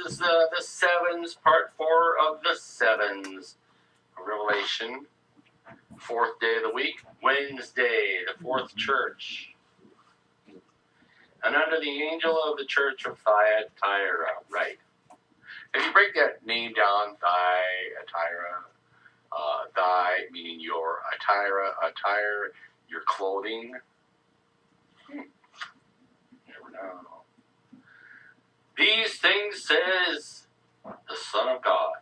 is the sevens, part 4 of the sevens. Revelation, 4th day of the week, Wednesday, the 4th church. And under the angel of the church of Thyatira, right. If you break that name down, Thyatira, thy meaning your attire, your clothing. Never know. These things says the Son of God,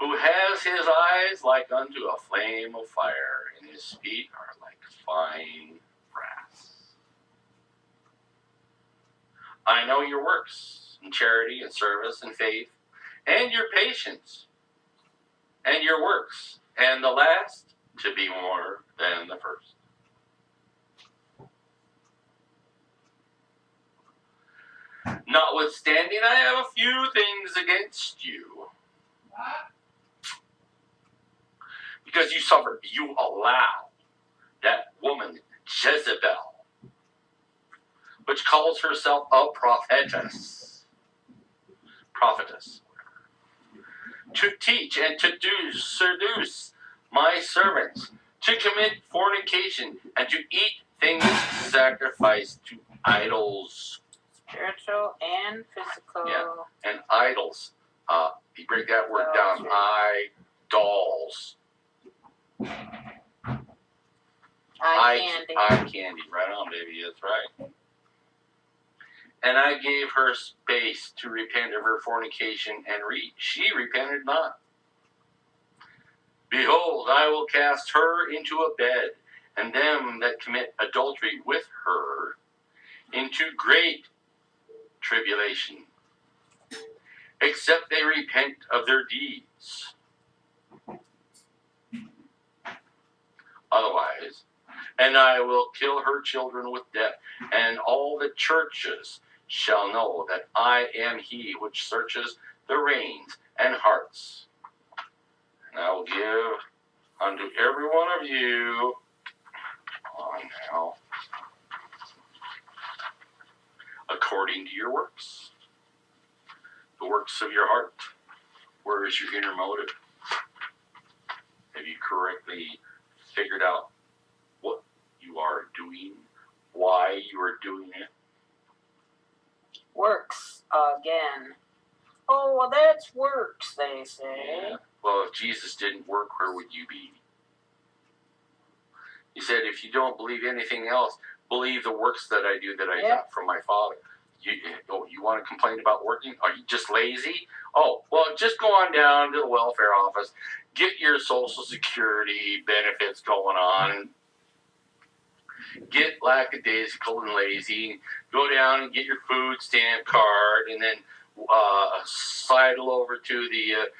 who has his eyes like unto a flame of fire, and his feet are like fine brass. I know your works, and charity, and service, and faith, and your patience, and your works, and the last to be more than the first. Notwithstanding, I have a few things against you. Because you allow that woman Jezebel, which calls herself a prophetess, to teach and to seduce my servants, to commit fornication, and to eat things sacrificed to idols. Spiritual and physical. Yeah, and idols. You break that word down. Idols. Eye candy. Right on, baby. That's right. And I gave her space to repent of her fornication, and she repented not. Behold, I will cast her into a bed, and them that commit adultery with her into great tribulation, except they repent of their deeds. Otherwise, and I will kill her children with death, and all the churches shall know that I am he which searches the reins and hearts. And I will give unto every one of you, according to your works, the works of your heart. Where is your inner motive? Have you correctly figured out what you are doing, why you are doing it? Works again. Oh, well, that's works, they say. Yeah. Well, if Jesus didn't work, where would you be? He said, if you don't believe anything else, believe the works that I do that I got from my Father. You want to complain about working? Are you just lazy? Oh, well, just go on down to the welfare office, get your Social Security benefits going on, get lackadaisical and lazy, go down and get your food stamp card, and then sidle over to the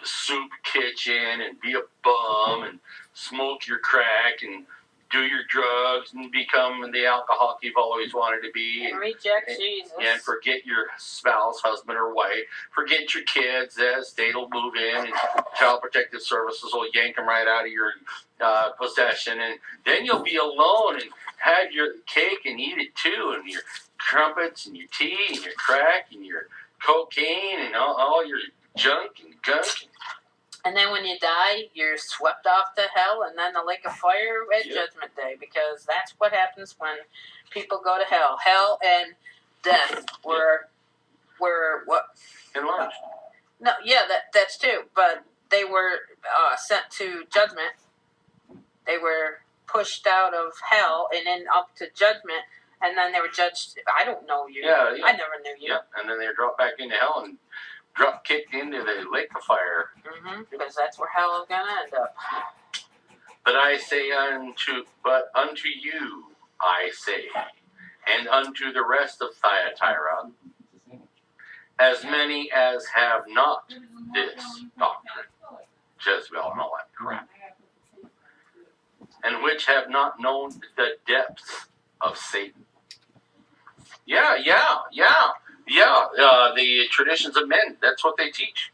soup kitchen and be a bum and smoke your crack and do your drugs and become the alcoholic you've always wanted to be. And reject Jesus. And forget your spouse, husband, or wife. Forget your kids. The state will move in and Child Protective Services will yank them right out of your possession. And then you'll be alone and have your cake and eat it too. And your crumpets and your tea and your crack and your cocaine and all your junk and gunk. And then when you die, you're swept off to hell and then the lake of fire at Judgment Day, because that's what happens when people go to hell. Hell and death were what? Enlarged. No, yeah, that's too. But they were sent to judgment. They were pushed out of hell and then up to judgment, and then they were judged. I don't know you. Yeah. I never knew you. Yeah, and then they were dropped back into hell and kicked into the lake of fire. Because that's where hell is going to end up. But unto you I say, and unto the rest of Thyatira, as many as have not this doctrine, Jezebel and all that crap, and which have not known the depths of Satan. The traditions of men, that's what they teach.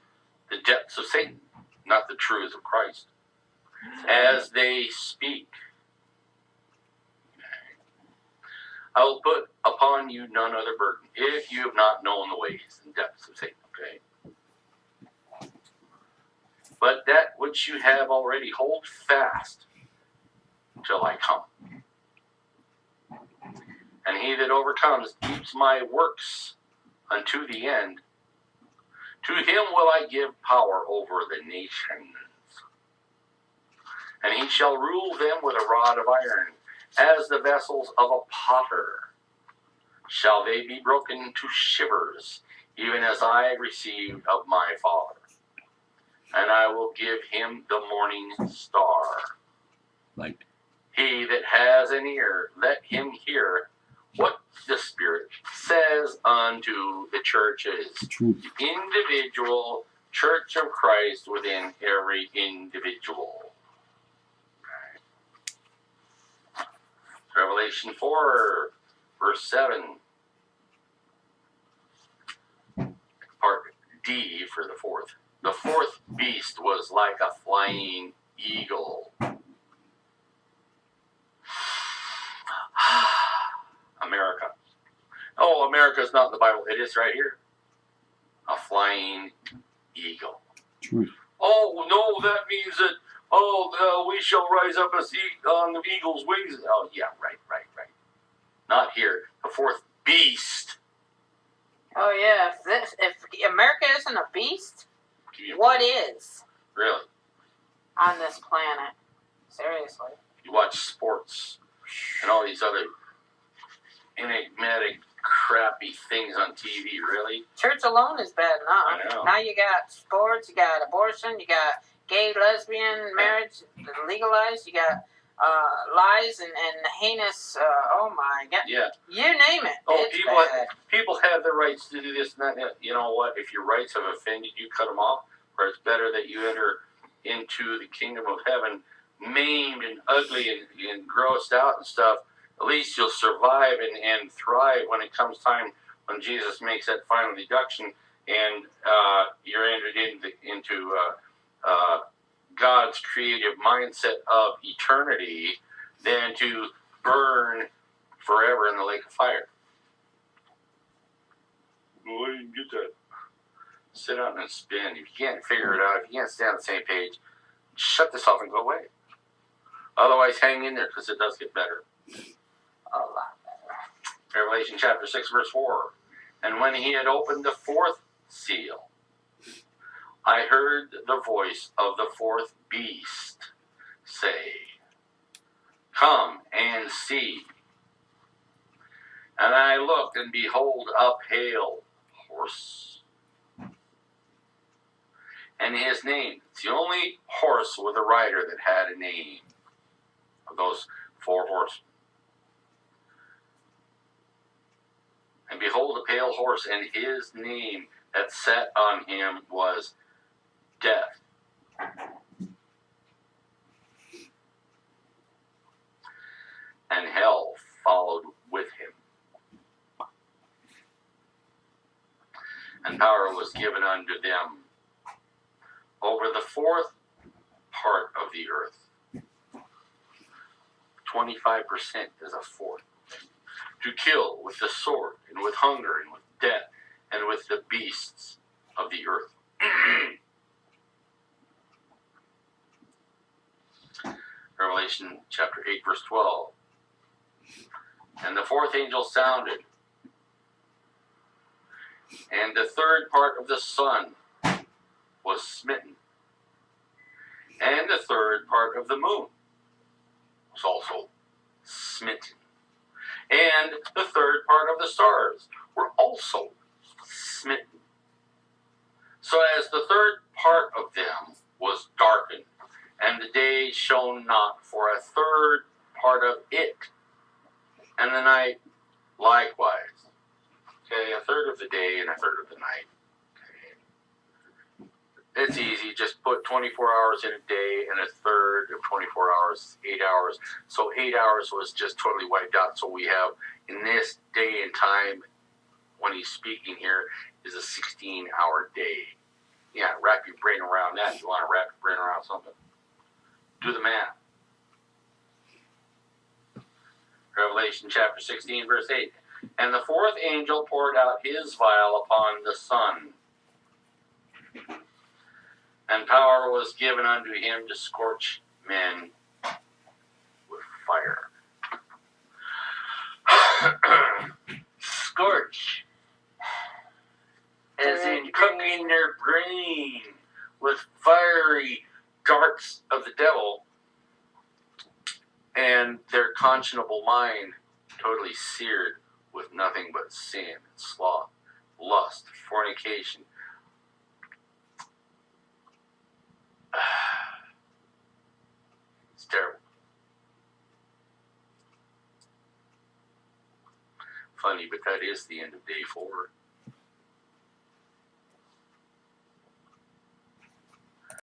The depths of Satan, not the truths of Christ. As they speak. I will put upon you none other burden, if you have not known the ways and depths of Satan. Okay? But that which you have already hold fast till I come. And he that overcomes keeps my works unto the end. To him will I give power over the nations. And he shall rule them with a rod of iron, as the vessels of a potter. Shall they be broken to shivers, even as I received of my Father. And I will give him the morning star. Light. He that has an ear, let him hear what the Spirit says unto the churches. Truth. The individual church of Christ within every individual. Revelation 4, verse 7. Part D for the fourth. The fourth beast was like a flying eagle. America. Oh, America is not in the Bible. It is right here. A flying eagle. Truth. Oh, no, that means that, we shall rise up as on the eagle's wings. Oh, yeah, right. Not here. The fourth beast. Oh yeah, if America isn't a beast, what is Really? on this planet? Seriously. You watch sports and all these other enigmatic, crappy things on TV, really? Church alone is bad I enough. know. Now you got sports, you got abortion, you got gay, lesbian marriage legalized, you got lies and heinous, oh my God. Yeah. You name it. Oh, It's bad. people have the rights to do this and that. You know what? If your rights have offended you, cut them off. Or it's better that you enter into the kingdom of heaven maimed and ugly and grossed out and stuff. At least you'll survive and thrive when it comes time when Jesus makes that final deduction and you're entered into God's creative mindset of eternity than to burn forever in the lake of fire. Well, I didn't get that. Sit out and spin. If you can't figure it out, if you can't stay on the same page, shut this off and go away. Otherwise, hang in there because it does get better. A lot better. Revelation chapter 6, verse 4. And when he had opened the fourth seal, I heard the voice of the fourth beast say, Come and see. And I looked, and behold, a pale horse. And his name, it's the only horse with a rider that had a name of those four horsemen. And behold, a pale horse, and his name that sat on him was Death. And hell followed with him. And power was given unto them over the fourth part of the earth. 25% is a fourth. To kill with the sword, and with hunger, and with death, and with the beasts of the earth. Revelation chapter 8, verse 12. And the fourth angel sounded, and the third part of the sun was smitten, and the third part of the moon was also smitten, and the third part of the stars were also smitten, so as the third part of them was darkened, and the day shone not for a third part of it, and the night likewise. Okay, a third of the day and a third of the night. Okay. It's easy, just put 24 hours in a day, and a third of 24 hours, 8 hours. So 8 hours was just totally wiped out. So we have, in this day and time, when he's speaking here, is a 16-hour day. Yeah, wrap your brain around that. If you want to wrap your brain around something, do the math. Revelation chapter 16, verse 8. And the fourth angel poured out his vial upon the sun, and power was given unto him to scorch men with fire. Scorch, as in cooking their brain with fiery darts of the devil, and their conscionable mind totally seared with nothing but sin, sloth, lust, fornication. It's terrible. Funny, but that is the end of day 4.